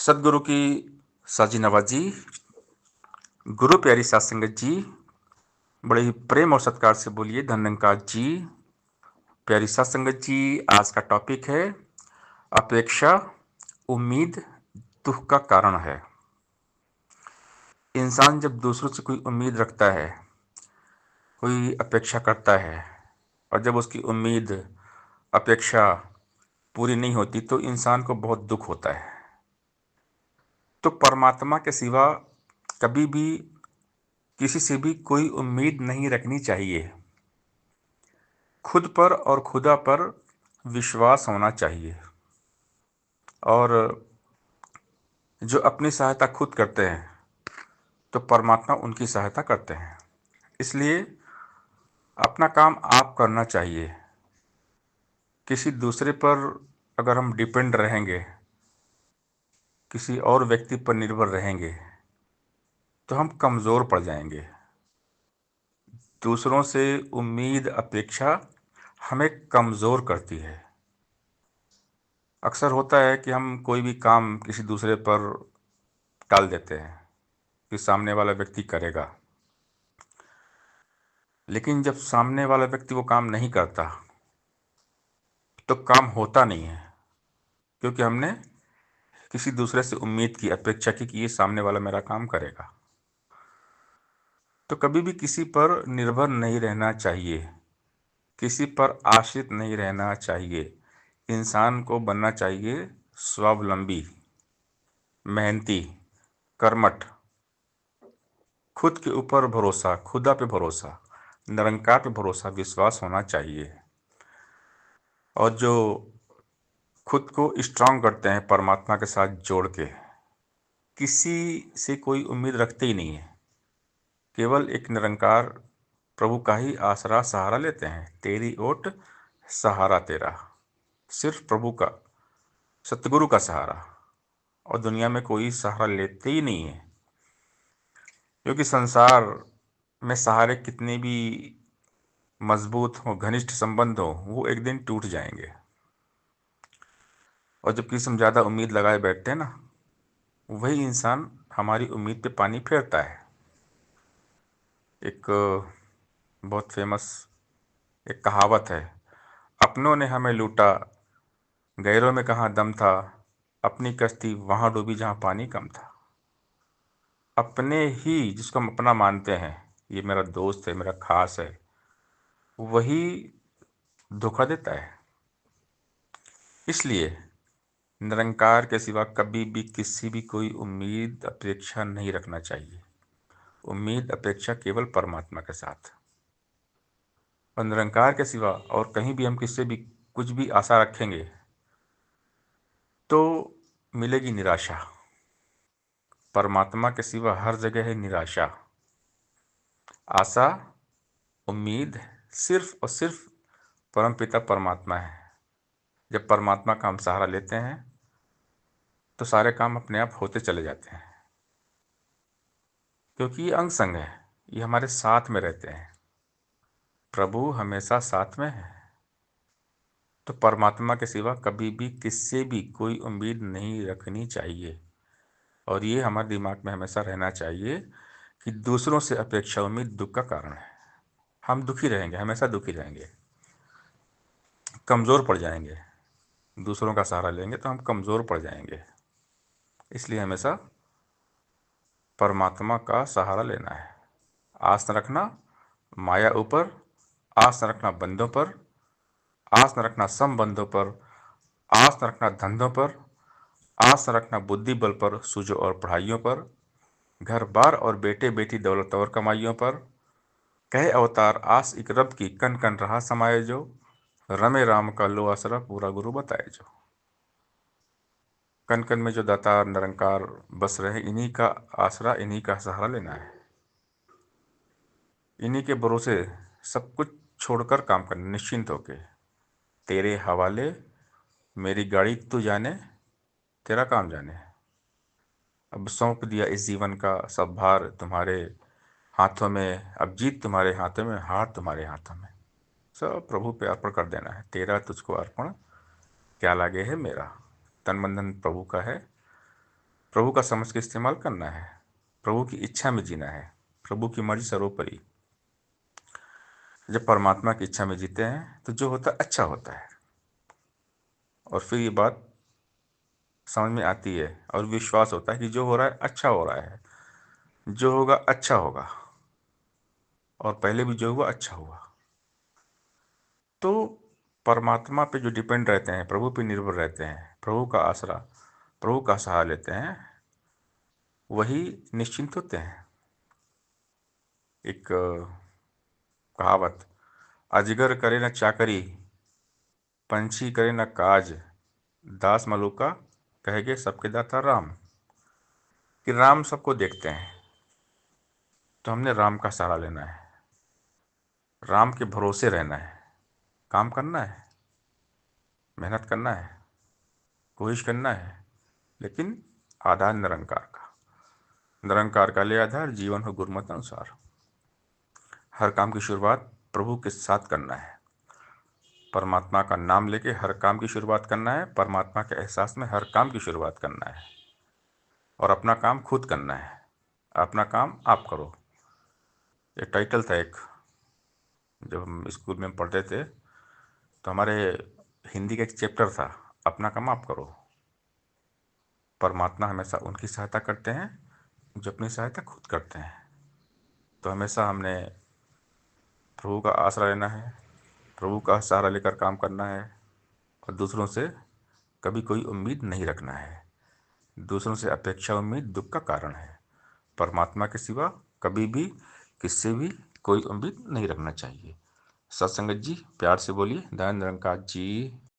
सदगुरु की साजी नवाजी। गुरु प्यारी सात संगत जी, बड़े ही प्रेम और सत्कार से बोलिए धन्यंकार जी। प्यारी सात संगत जी, आज का टॉपिक है अपेक्षा उम्मीद दुख का कारण है। इंसान जब दूसरों से कोई उम्मीद रखता है, कोई अपेक्षा करता है, और जब उसकी उम्मीद अपेक्षा पूरी नहीं होती तो इंसान को बहुत दुख होता है। तो परमात्मा के सिवा कभी भी किसी से भी कोई उम्मीद नहीं रखनी चाहिए। खुद पर और खुदा पर विश्वास होना चाहिए। और जो अपनी सहायता खुद करते हैं तो परमात्मा उनकी सहायता करते हैं। इसलिए अपना काम आप करना चाहिए। किसी दूसरे पर अगर हम डिपेंड रहेंगे, किसी और व्यक्ति पर निर्भर रहेंगे, तो हम कमज़ोर पड़ जाएंगे। दूसरों से उम्मीद अपेक्षा हमें कमज़ोर करती है। अक्सर होता है कि हम कोई भी काम किसी दूसरे पर टाल देते हैं कि सामने वाला व्यक्ति करेगा, लेकिन जब सामने वाला व्यक्ति वो काम नहीं करता तो काम होता नहीं है, क्योंकि हमने किसी दूसरे से उम्मीद की, अपेक्षा की कि ये सामने वाला मेरा काम करेगा। तो कभी भी किसी पर निर्भर नहीं रहना चाहिए, किसी पर आश्रित नहीं रहना चाहिए। इंसान को बनना चाहिए स्वावलंबी, मेहनती, कर्मठ, खुद के ऊपर भरोसा, खुदा पे भरोसा, निरंकार पे भरोसा, विश्वास होना चाहिए। और जो खुद को स्ट्रांग करते हैं परमात्मा के साथ जोड़ के, किसी से कोई उम्मीद रखते ही नहीं है, केवल एक निरंकार प्रभु का ही आसरा सहारा लेते हैं। तेरी ओट सहारा तेरा, सिर्फ प्रभु का, सतगुरु का सहारा, और दुनिया में कोई सहारा लेते ही नहीं है। क्योंकि संसार में सहारे कितने भी मजबूत हो, घनिष्ठ संबंध हो, वो एक दिन टूट जाएंगे। और जब किसी हम ज़्यादा उम्मीद लगाए बैठते हैं ना, वही इंसान हमारी उम्मीद पे पानी फेरता है। एक बहुत फेमस एक कहावत है, अपनों ने हमें लूटा, गैरों में कहाँ दम था, अपनी कश्ती वहाँ डूबी जहाँ पानी कम था। अपने ही, जिसको हम अपना मानते हैं, ये मेरा दोस्त है, मेरा खास है, वही धोखा देता है। इसलिए निरंकार के सिवा कभी भी किसी भी कोई उम्मीद अपेक्षा नहीं रखना चाहिए। उम्मीद अपेक्षा केवल परमात्मा के साथ, और निरंकार के सिवा और कहीं भी हम किससे भी कुछ भी आशा रखेंगे तो मिलेगी निराशा। परमात्मा के सिवा हर जगह है निराशा। आशा, उम्मीद सिर्फ और सिर्फ परमपिता परमात्मा है। जब परमात्मा का हम सहारा लेते हैं तो सारे काम अपने आप होते चले जाते हैं, क्योंकि ये अंग संग है, ये हमारे साथ में रहते हैं। प्रभु हमेशा साथ में है। तो परमात्मा के सिवा कभी भी किससे भी कोई उम्मीद नहीं रखनी चाहिए। और ये हमारे दिमाग में हमेशा रहना चाहिए कि दूसरों से अपेक्षा उम्मीद दुख का कारण है। हम दुखी रहेंगे, हमेशा दुखी रहेंगे, कमज़ोर पड़ जाएंगे। दूसरों का सहारा लेंगे तो हम कमज़ोर पड़ जाएंगे। इसलिए हमेशा परमात्मा का सहारा लेना है। आस न रखना माया ऊपर, आस न रखना बंधों पर, आस न रखना संबंधों पर, आस न रखना धंधों पर, आस न रखना बुद्धि बल पर, सूझो और पढ़ाइयों पर, घर बार और बेटे बेटी दौलत और कमाइयों पर, कहे अवतार आस इक रब की, कन कन रहा समाये जो, रमे राम का लो आसरा पूरा गुरु बताए जो। कन कन में जो दातार निरंकार बस रहे, इन्हीं का आसरा, इन्हीं का सहारा लेना है। इन्हीं के भरोसे सब कुछ छोड़कर काम करना, निश्चिंत होके। तेरे हवाले मेरी गाड़ी तू जाने, तेरा काम जाने। अब सौंप दिया इस जीवन का सब भार तुम्हारे हाथों में, अब जीत तुम्हारे हाथों में, हार तुम्हारे हाथों में। सब प्रभु पे अर्पण कर देना है। तेरा तुझको अर्पण क्या लागे है मेरा। तन बंधन प्रभु का है, प्रभु का समझ के इस्तेमाल करना है, प्रभु की इच्छा में जीना है, प्रभु की मर्जी सर्वोपरि। जब परमात्मा की इच्छा में जीते हैं तो जो होता है अच्छा होता है, और फिर ये बात समझ में आती है और विश्वास होता है कि जो हो रहा है अच्छा हो रहा है, जो होगा अच्छा होगा, और पहले भी जो हुआ अच्छा हुआ। तो परमात्मा पे जो डिपेंड रहते हैं, प्रभु पे निर्भर रहते हैं, प्रभु का आसरा, प्रभु का सहारा लेते हैं, वही निश्चिंत होते हैं। एक कहावत, अजगर करे न चाकरी, पंछी करे न काज, दास मलुका कहेगे सबके दाता राम। कि राम सबको देखते हैं, तो हमने राम का सहारा लेना है, राम के भरोसे रहना है, काम करना है, मेहनत करना है, कोशिश करना है, लेकिन आधार निरंकार का, निरंकार का ले आधार जीवन हो गुरमत अनुसार। हर काम की शुरुआत प्रभु के साथ करना है, परमात्मा का नाम लेके हर काम की शुरुआत करना है, परमात्मा के एहसास में हर काम की शुरुआत करना है, और अपना काम खुद करना है। अपना काम आप करो, ये टाइटल था एक, जब हम स्कूल में पढ़ते थे तो हमारे हिंदी का एक चैप्टर था, अपना काम आप करो। परमात्मा हमेशा उनकी सहायता करते हैं जो अपनी सहायता खुद करते हैं। तो हमेशा हमने प्रभु का आसरा लेना है, प्रभु का सहारा लेकर काम करना है, और दूसरों से कभी कोई उम्मीद नहीं रखना है। दूसरों से अपेक्षा उम्मीद दुख का कारण है। परमात्मा के सिवा कभी भी किससे भी कोई उम्मीद नहीं रखना चाहिए। सत्संगत जी, प्यार से बोलिए, दयानंद निरंकार जी।